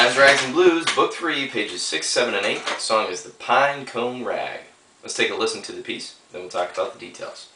Jazz, Rags, and Blues, Book 3, pages 6, 7, and 8. The song is The Pine Cone Rag. Let's take a listen to the piece, then we'll talk about the details.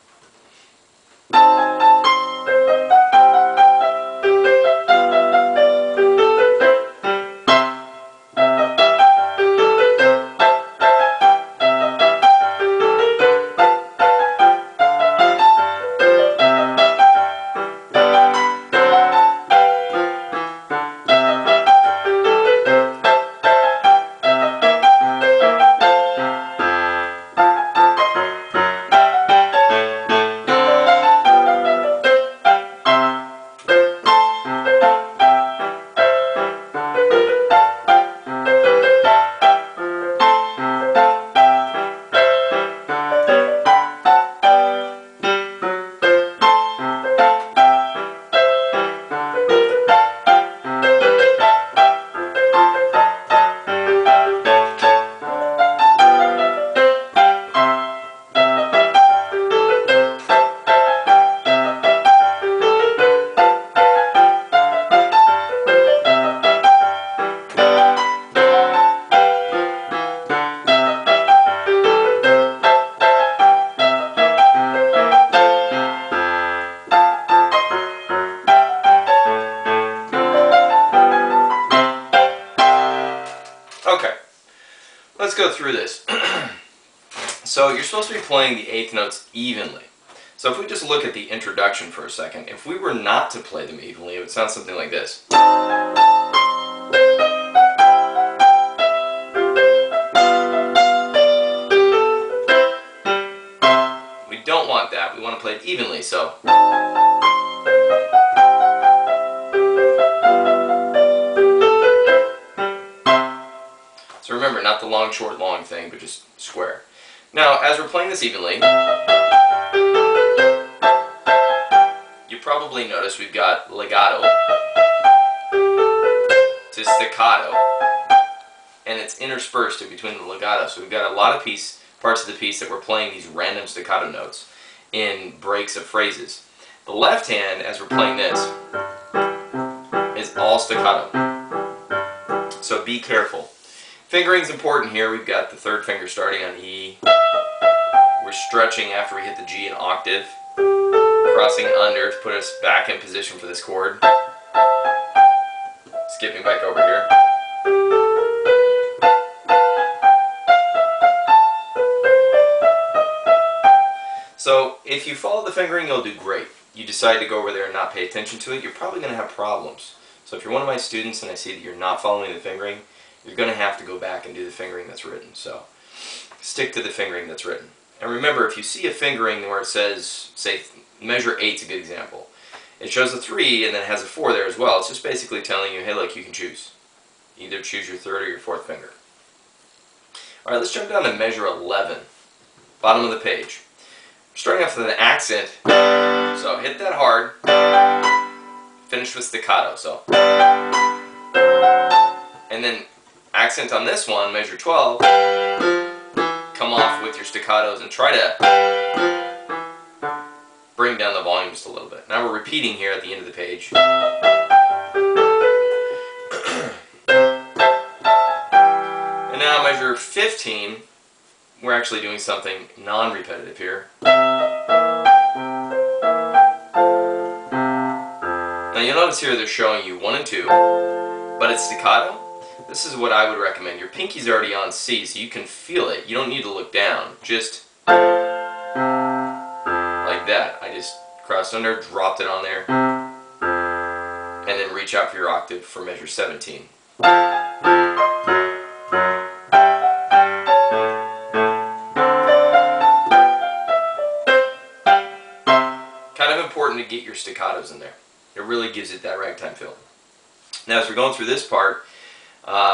Okay, let's go through this. So you're supposed to be playing the eighth notes evenly. So if we just look at the introduction for a second, if we were not to play them evenly, it would sound something like this. We don't want that. We want to play it evenly, so. So remember, not the long, short, long thing, but just square. Now, as we're playing this evenly, you probably notice we've got legato to staccato, and it's interspersed in between the legato. So we've got a lot of parts of the piece that we're playing these random staccato notes in breaks of phrases. The left hand, as we're playing this, is all staccato. So be careful. Fingering's important here. We've got the third finger starting on E. We're stretching after we hit the G an octave. Crossing under to put us back in position for this chord. Skipping back over here. So if you follow the fingering, you'll do great. You decide to go over there and not pay attention to it, you're probably going to have problems. So if you're one of my students and I see that you're not following the fingering, you're going to have to go back and do the fingering that's written. So stick to the fingering that's written. And remember, if you see a fingering where it says, say, measure 8's a good example. It shows a 3 and then it has a 4 there as well. It's just basically telling you, hey, look, you can choose. Either choose your third or your fourth finger. All right, let's jump down to measure 11, bottom of the page. Starting off with an accent, so hit that hard, finish with staccato, so. And then accent on this one, measure 12, come off with your staccatos and try to bring down the volume just a little bit. Now we're repeating here at the end of the page. And now measure 15, we're actually doing something non-repetitive here. Now you'll notice here they're showing you 1 and 2, but it's staccato. This is what I would recommend. Your pinky's already on C, so you can feel it. You don't need to look down. Just like that. I just crossed under, dropped it on there, and then reach out for your octave for measure 17. Kind of important to get your staccatos in there. It really gives it that ragtime feel. Now as we're going through this part,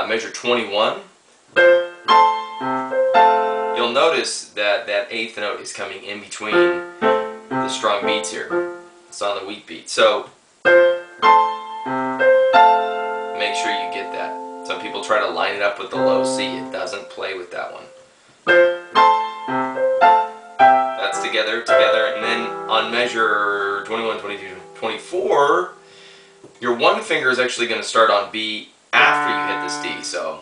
measure 21, you'll notice that that eighth note is coming in between the strong beats here. It's on the weak beat. So make sure you get that. Some people try to line it up with the low C. It doesn't play with that one. That's together, and then on measure 21, 22, 24, your one finger is actually going to start on B after you hit this D. So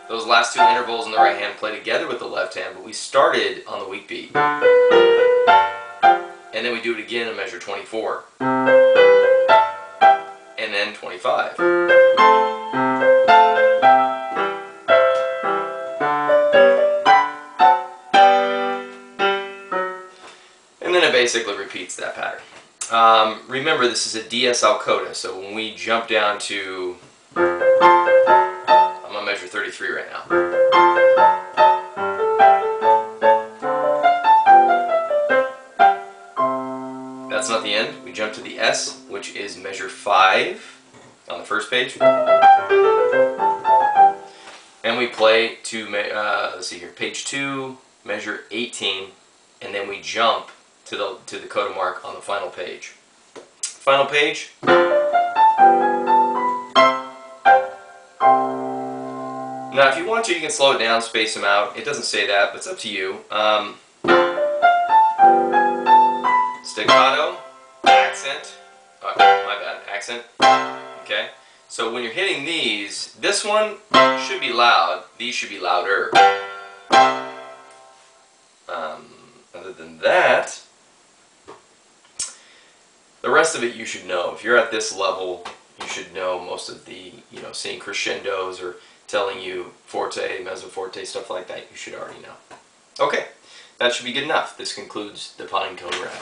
those last two intervals in the right hand play together with the left hand, but we started on the weak beat. And then we do it again in measure 24. And then 25. And then it basically repeats that pattern. Remember, this is a DSL coda, so when we jump down to, I'm on measure 33 right now. That's not the end. We jump to the S, which is measure 5 on the first page. And we play to, let's see here, page 2, measure 18, and then we jump to the coda mark on the final page. Final page. Now, if you want to, you can slow it down, space them out. It doesn't say that, but it's up to you. Staccato, accent. Oh, my bad, accent. Okay. So when you're hitting these, this one should be loud. These should be louder. Other than that, the rest of it you should know. If you're at this level, you should know most of the, seeing crescendos or telling you forte, mezzo forte, stuff like that, you should already know. Okay, that should be good enough. This concludes the Pine Cone Rap.